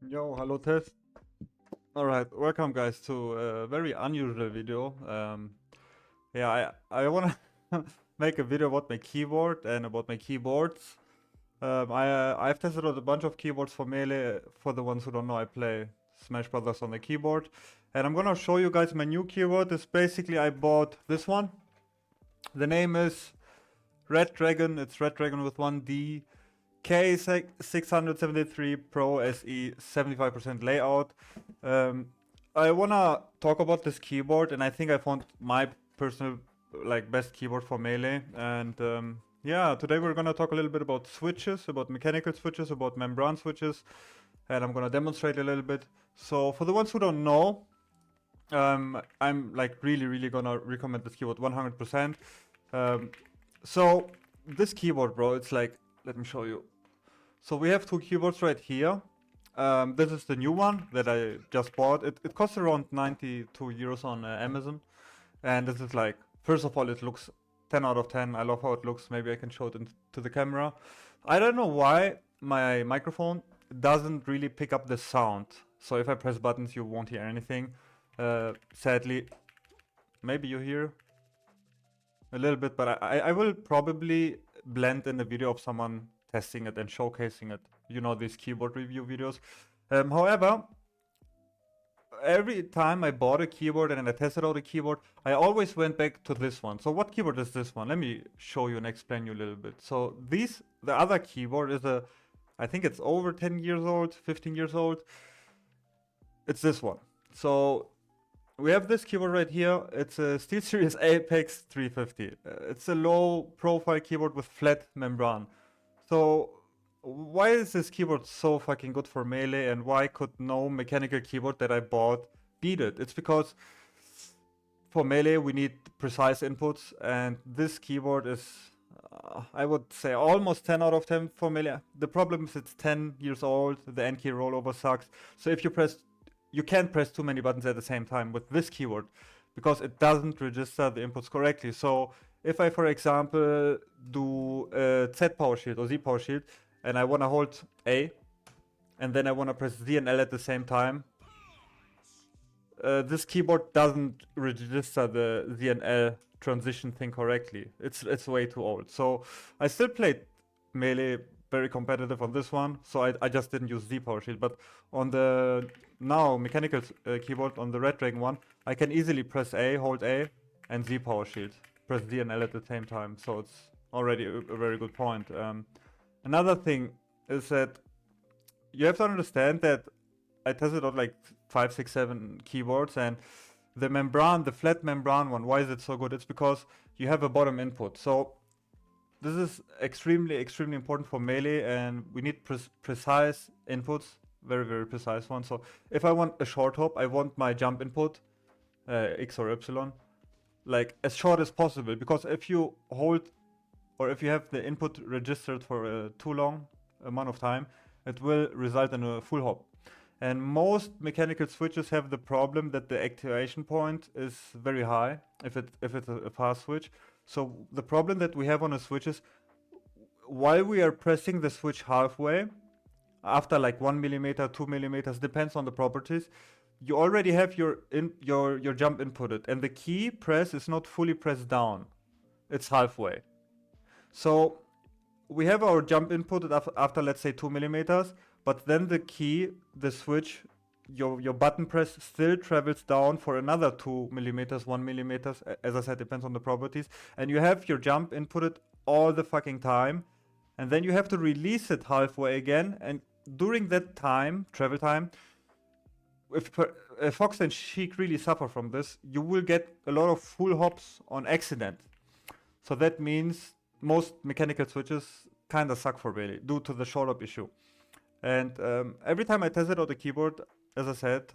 Yo, hello test. Alright, welcome guys to a very unusual video. Yeah, I wanna make a video about my keyboard and about my keyboards. I've tested out a bunch of keyboards for Melee. For the ones who don't know, I play Smash Brothers on the keyboard. And I'm gonna show you guys my new keyboard. It's basically I bought this one. The name is Red Dragon. It's Red Dragon with one D. K673 Pro SE 75% layout. I wanna talk about this keyboard, and I think I found my personal best keyboard for Melee. And yeah, today we're gonna talk a little bit about switches, about mechanical switches, about membrane switches, and I'm gonna demonstrate a little bit. So for the ones who don't know, I'm like really gonna recommend this keyboard 100%. So this keyboard, bro, it's like, let me show you. So we have two keyboards right here. This is the new one that I just bought. It costs around 92 euros on Amazon. And this is like, first of all, it looks 10 out of 10. I love how it looks. Maybe I can show it into the camera. I don't know why my microphone doesn't really pick up the sound. So if I press buttons, you won't hear anything. Sadly, maybe you hear a little bit, but I will probably blend in a video of someone testing it and showcasing it. You know, these keyboard review videos. However, every time I bought a keyboard and I tested out a keyboard, I always went back to this one. So what keyboard is this one? Let me show you and explain you a little bit. So the other keyboard is I think it's over 10 years old, 15 years old. It's this one. So we have this keyboard right here. It's a SteelSeries Apex 350. It's a low profile keyboard with flat membrane. So why is this keyboard so fucking good for Melee, and why could no mechanical keyboard that I bought beat it? It's because for Melee we need precise inputs, and this keyboard is, I would say, almost 10 out of 10 for Melee. The problem is it's 10 years old, the N key rollover sucks. So if you can't press too many buttons at the same time with this keyboard, because it doesn't register the inputs correctly. So if I, for example, do a Z power shield or Z power shield, and I want to hold A, and then I want to press Z and L at the same time, this keyboard doesn't register the Z and L transition thing correctly. It's way too old. So I still played Melee very competitive on this one, so I just didn't use Z power shield. But on the now mechanical keyboard, on the Red Dragon one, I can easily press A, hold A, and Z power shield. Press D and L at the same time, so it's already a very good point. Another thing is that you have to understand that I tested out like 5, 6, 7 keyboards, and the membrane, the flat membrane one, why is it so good? It's because you have a bottom input. So this is extremely important for Melee, and we need precise inputs, very precise ones. So if I want a short hop, I want my jump input, X or Y, like as short as possible, because if you hold, or if you have the input registered for too long amount of time, it will result in a full hop. And most mechanical switches have the problem that the activation point is very high if it's a fast switch. So the problem that we have on a switch is, while we are pressing the switch halfway, after like 1 millimeter, 2 millimeters, depends on the properties, you already have your jump inputted, and the key press is not fully pressed down. It's halfway. So we have our jump inputted after let's say 2 millimeters, but then the key, the switch, your button press still travels down for another 2 millimeters, 1 millimeters. As I said, depends on the properties. And you have your jump inputted all the fucking time, and then you have to release it halfway again. And during that time, travel time, if Fox and Sheik really suffer from this, you will get a lot of full hops on accident. So that means most mechanical switches kind of suck for Melee due to the short hop issue. And every time I tested out the keyboard, as I said,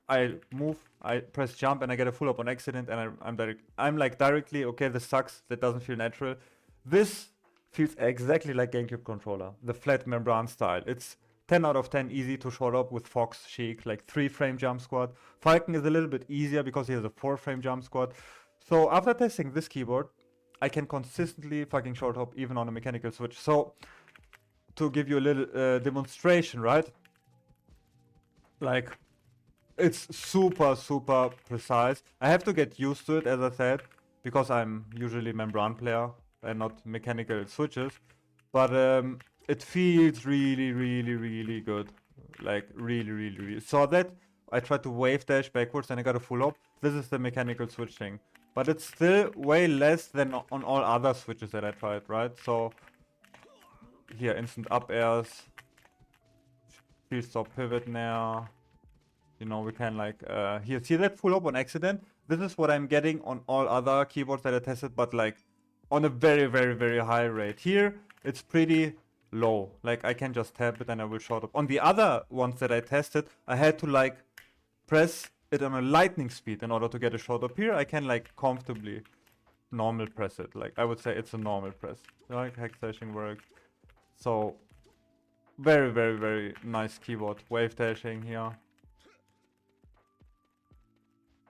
I move, I press jump, and I get a full hop on accident, and I'm like directly, okay, this sucks, that doesn't feel natural. This feels exactly like GameCube controller, the flat membrane style. It's 10 out of 10 easy to short up with Fox, Sheik, like 3-frame jump squat. Falcon is a little bit easier because he has a 4-frame jump squat. So after testing this keyboard, I can consistently fucking short hop even on a mechanical switch. So to give you a little demonstration, right? Like, it's super, super precise. I have to get used to it, as I said, because I'm usually membran player and not mechanical switches. But it feels really, really, really good. Like, really, really, really. So that I tried to wave dash backwards and I got a full up. This is the mechanical switching. But it's still way less than on all other switches that I tried, right? So, here, instant up airs. Shield stop pivot now. You know, we can like, here, see that full up on accident? This is what I'm getting on all other keyboards that I tested, but like on a very, very, very high rate. Here, it's pretty low. Like I can just tap it and I will short up. On the other ones that I tested, I had to like press it on a lightning speed in order to get a short up. Here, I can like comfortably normal press it. Like I would say it's a normal press. Like hack slashing works. So, very, very, very nice keyboard. Wave dashing here.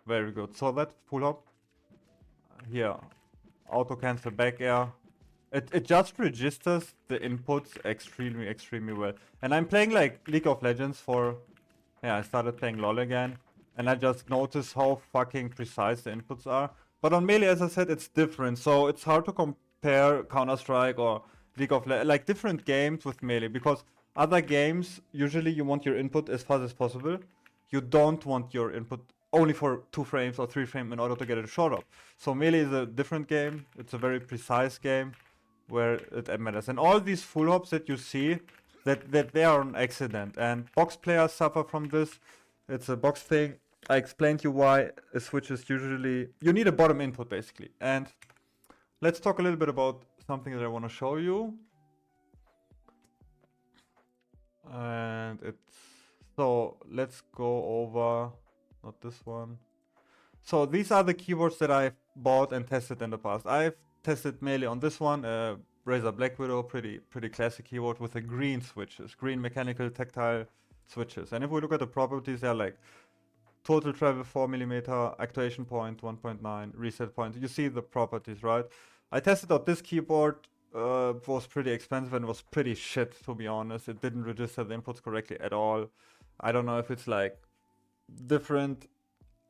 Very good. So that pull up here, auto cancel back air. It just registers the inputs extremely, extremely well. And I'm playing like League of Legends for, yeah, I started playing LoL again. And I just noticed how fucking precise the inputs are. But on Melee, as I said, it's different. So it's hard to compare Counter-Strike or League of Legends, like different games with Melee. Because other games, usually you want your input as fast as possible. You don't want your input only for 2 frames or 3 frames in order to get it short up. So Melee is a different game. It's a very precise game where it matters. And all these full hops that you see, that they are an accident. And box players suffer from this. It's a box thing. I explained you why a switch is usually... You need a bottom input basically. And let's talk a little bit about something that I want to show you. And it's... So let's go over... Not this one. So these are the keyboards that I've bought and tested in the past. I've tested mainly on this one, Razer Black Widow, pretty classic keyboard with the green switches, green mechanical tactile switches. And if we look at the properties, they're like total travel 4mm, actuation point 1.9, reset point. You see the properties, right? I tested out this keyboard. Was pretty expensive and was pretty shit, to be honest. It didn't register the inputs correctly at all. I don't know if it's like different,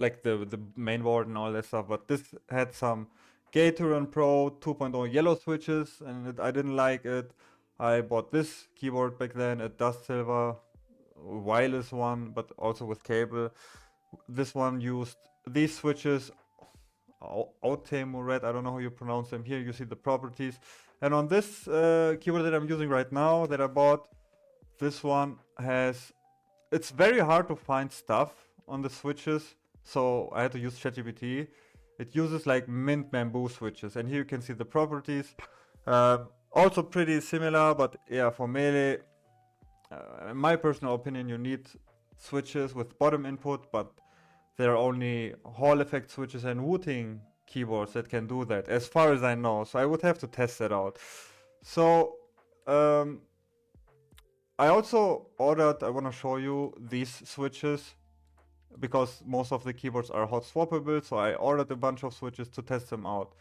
like the main board and all that stuff, but this had some Gateron Pro 2.0 yellow switches and I didn't like it. I bought this keyboard back then, a Dust Silver wireless one, but also with cable. This one used these switches, Outemo Red, I don't know how you pronounce them. Here you see the properties. And on this keyboard that I'm using right now that I bought, this one has... It's very hard to find stuff on the switches, so I had to use ChatGPT. It uses like mint bamboo switches, and here you can see the properties. Also pretty similar, but yeah, for Melee, in my personal opinion, you need switches with bottom input, but there are only Hall effect switches and Wooting keyboards that can do that, as far as I know. So I would have to test that out. So I also ordered, I want to show you these switches because most of the keyboards are hot swappable. So I ordered a bunch of switches to test them out.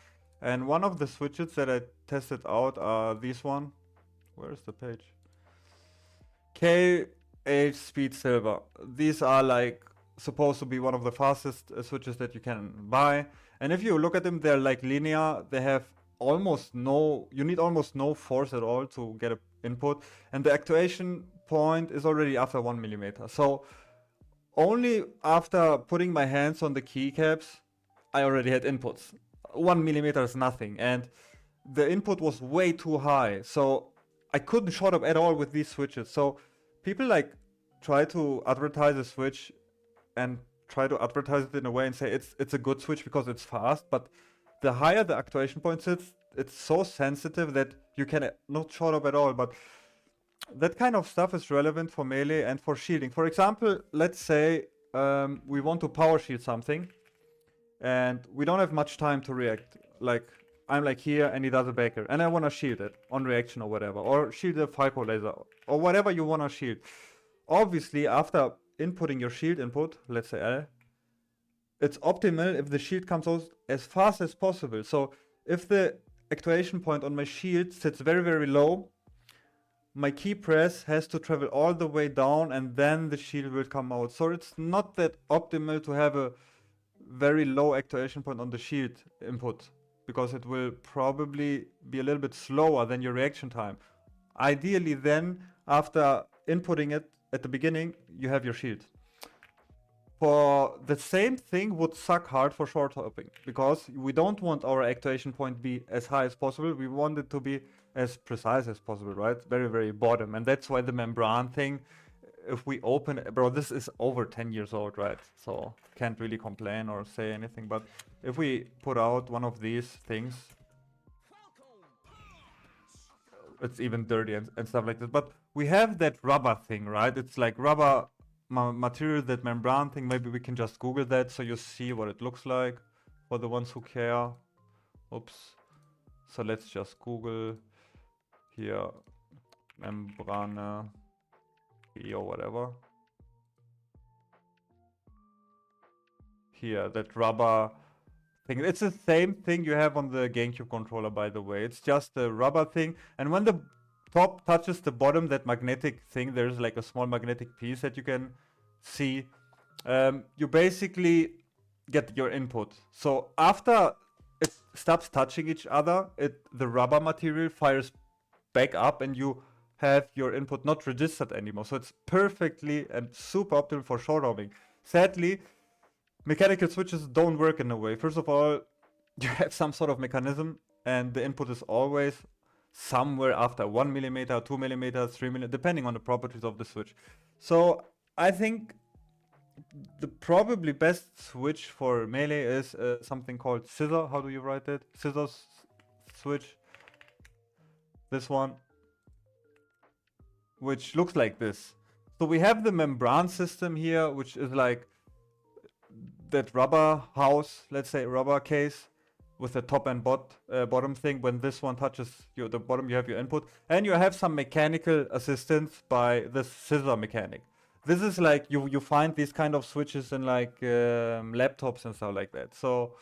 And one of the switches that I tested out are these one. Where is the page? KH Speed Silver. These are like supposed to be one of the fastest switches that you can buy. And if you look at them, they're like linear. They have almost no, you need almost no force at all to get an input. And the actuation point is already after 1mm. So only after putting my hands on the keycaps, I already had inputs. 1mm is nothing. And the input was way too high. So I couldn't short up at all with these switches. So people like try to advertise a switch and try to advertise it in a way and say it's a good switch because it's fast, but the higher the actuation point sits, it's so sensitive that you can not short up at all. But that kind of stuff is relevant for melee and for shielding. For example, let's say we want to power shield something and we don't have much time to react. Like I'm like here and he does a baker and I want to shield it on reaction or whatever, or shield a Falcon laser or whatever you want to shield. Obviously, after inputting your shield input, let's say L, it's optimal if the shield comes out as fast as possible. So if the actuation point on my shield sits very, very low, my key press has to travel all the way down and then the shield will come out. So it's not that optimal to have a very low actuation point on the shield input, because it will probably be a little bit slower than your reaction time. Ideally then, after inputting it at the beginning, you have your shield. For the same thing would suck hard for short hopping, because we don't want our actuation point be as high as possible. We want it to be as precise as possible, right? Very, very bottom. And that's why the membran thing, if we open, bro, this is over 10 years old, right? So can't really complain or say anything. But if we put out one of these things, it's even dirty and stuff like this. But we have that rubber thing, right? It's like rubber material, that membran thing. Maybe we can just Google that so you see what it looks like for the ones who care. Oops. So let's just Google here membrane or whatever. Here, that rubber thing. It's the same thing you have on the GameCube controller, by the way. It's just a rubber thing, and when the top touches the bottom, that magnetic thing, there's like a small magnetic piece that you can see. You basically get your input. So after it stops touching each other, the rubber material fires back up and you have your input not registered anymore. So it's perfectly and super optimal for short hopping. Sadly, mechanical switches don't work in a way. First of all, you have some sort of mechanism and the input is always somewhere after 1 millimeter, 2 millimeters, 3 millimeters, depending on the properties of the switch. So I think the probably best switch for melee is something called scissor. How do you write it? Scissors switch. This one, which looks like this. So we have the membran system here, which is like that rubber house, let's say rubber case, with the top and bottom thing. When this one touches the bottom, you have your input, and you have some mechanical assistance by this scissor mechanic. This is like you find these kind of switches in like laptops and stuff like that. So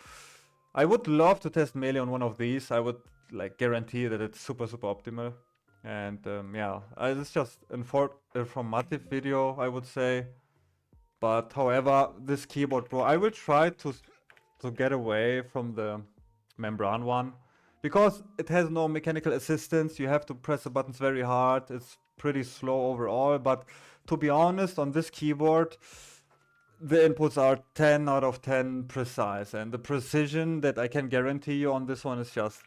I would love to test melee on one of these. I would like guarantee that it's super optimal. And yeah, it's just an informative video, I would say. But however, this keyboard, bro, I will try to get away from the membran one, because it has no mechanical assistance. You have to press the buttons very hard. It's pretty slow overall. But to be honest, on this keyboard, the inputs are 10 out of 10 precise, and the precision that I can guarantee you on this one is just...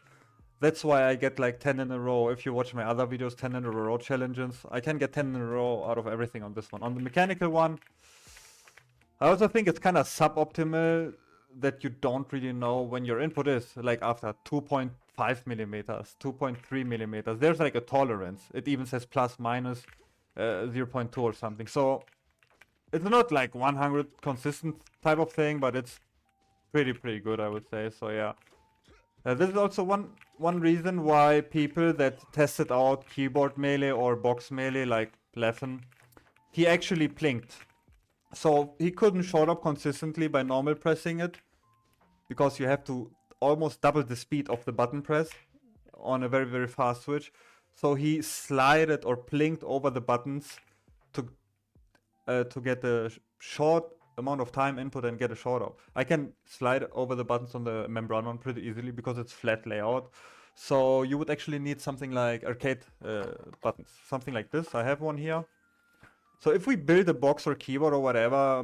That's why I get like 10 in a row. If you watch my other videos, 10 in a row challenges, I can get 10 in a row out of everything on this one. On the mechanical one, I also think it's kind of suboptimal that you don't really know when your input is, like after 2.5 millimeters, 2.3 millimeters. There's like a tolerance. It even says plus minus 0.2 or something. So it's not like 100 consistent type of thing, but it's pretty good, I would say. So yeah. This is also one reason why people that tested out keyboard melee or box melee, like Leffen, he actually plinked. So he couldn't short up consistently by normal pressing it, because you have to almost double the speed of the button press on a very fast switch. So he slided or plinked over the buttons to get a short amount of time input and get a short out. I can slide over the buttons on the membran one pretty easily because it's flat layout. So you would actually need something like arcade buttons, something like this. I have one here. So if we build a box or keyboard or whatever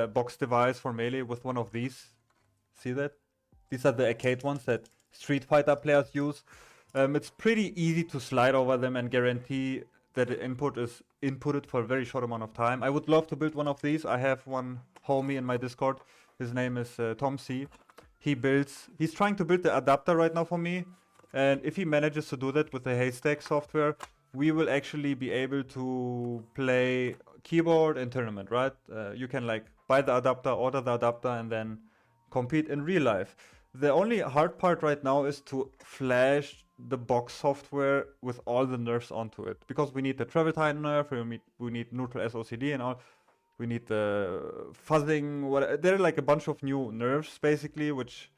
box device for melee with one of these, see that? These are the arcade ones that Street Fighter players use. It's pretty easy to slide over them and guarantee that the input is inputted for a very short amount of time. I would love to build one of these. I have one homie in my Discord. His name is Tom C. He's trying to build the adapter right now for me. And if he manages to do that with the Haystack software, we will actually be able to play keyboard and tournament, right? You can like buy the adapter, order the adapter, and then compete in real life. The only hard part right now is to flash the box software with all the nerfs onto it, because we need the travel time nerf, we need neutral SOCD and all. We need the fuzzing. There are like a bunch of new nerfs basically, which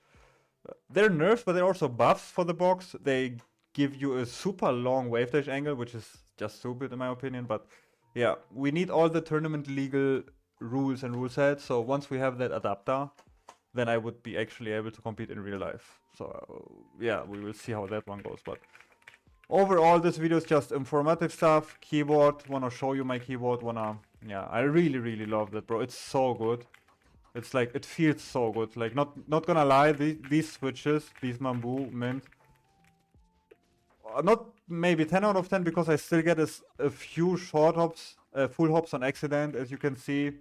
they're nerfs, but they're also buffs for the box. They give you a super long wave dash angle, which is just stupid in my opinion. But yeah, we need all the tournament legal rules and rule sets. So once we have that adapter, then I would be actually able to compete in real life. So yeah, we will see how that one goes. But overall, this video is just informative stuff. Keyboard, wanna show you my keyboard. Yeah, I really love that, bro. It's so good. It's like, it feels so good. Like, not gonna lie, these switches, these Mambu Mint, not maybe 10 out of 10 because I still get a few short hops, full hops on accident, as you can see.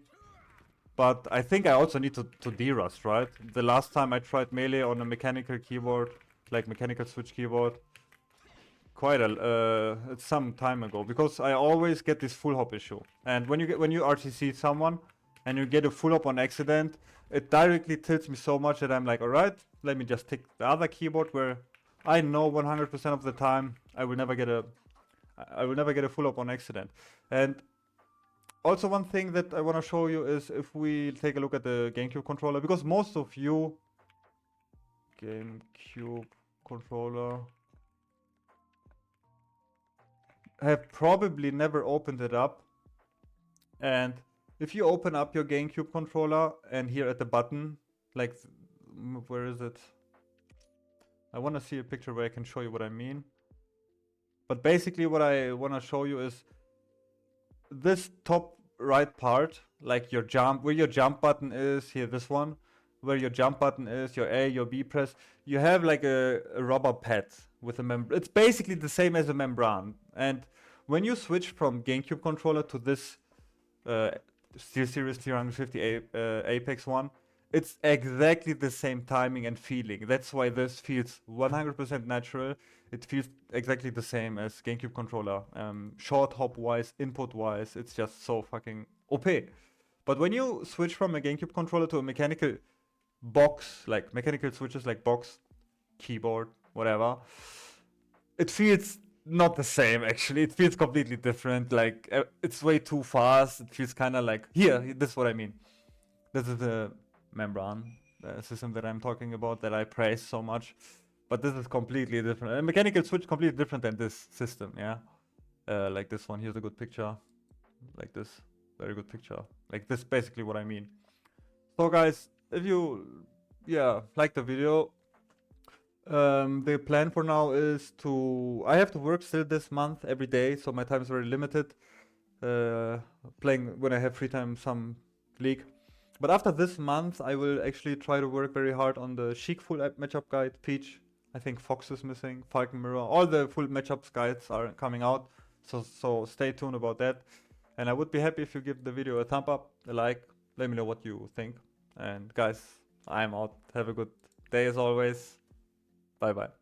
But I think I also need to de-rust, right? The last time I tried melee on a mechanical keyboard, like mechanical switch keyboard, it's some time ago, because I always get this full hop issue. And when you RTC someone and you get a full hop on accident, it directly tilts me so much that I'm like, alright, let me just take the other keyboard where I know 100% of the time I will never get a full hop on accident. And also one thing that I want to show you is if we take a look at the GameCube controller, because most of you GameCube controller have probably never opened it up. And if you open up your GameCube controller and here at the button, like, where is it? I want to see a picture where I can show you what I mean. But basically what I want to show you is this top right part, like your jump, where your jump button is, here, this one, where your jump button is, your A, your B press, you have like a rubber pad with a membrane. It's basically the same as a membrane. And when you switch from GameCube controller to this SteelSeries 350 Apex one, it's exactly the same timing and feeling. That's why this feels 100% natural. It feels exactly the same as GameCube controller. Short hop wise, input wise, it's just so fucking OP. But when you switch from a GameCube controller to a mechanical box, like mechanical switches like box, keyboard, whatever, it feels not the same actually. It feels completely different. Like, it's way too fast. It feels kind of like, here, this is what I mean. This is the membrane system that I'm talking about, that I praise so much. But this is completely different. A mechanical switch completely different than this system, yeah? Like this one, here's a good picture. Like this, very good picture. Like this, basically what I mean. So guys, if you, like the video, the plan for now is I have to work still this month every day, so my time is very limited. Playing when I have free time, some League. But after this month, I will actually try to work very hard on the Sheik full matchup guide, Peach. I think Fox is missing, Falcon Mirror. All the full matchups guides are coming out. So stay tuned about that. And I would be happy if you give the video a thumb up, a like. Let me know what you think. And guys, I'm out. Have a good day as always. Bye bye.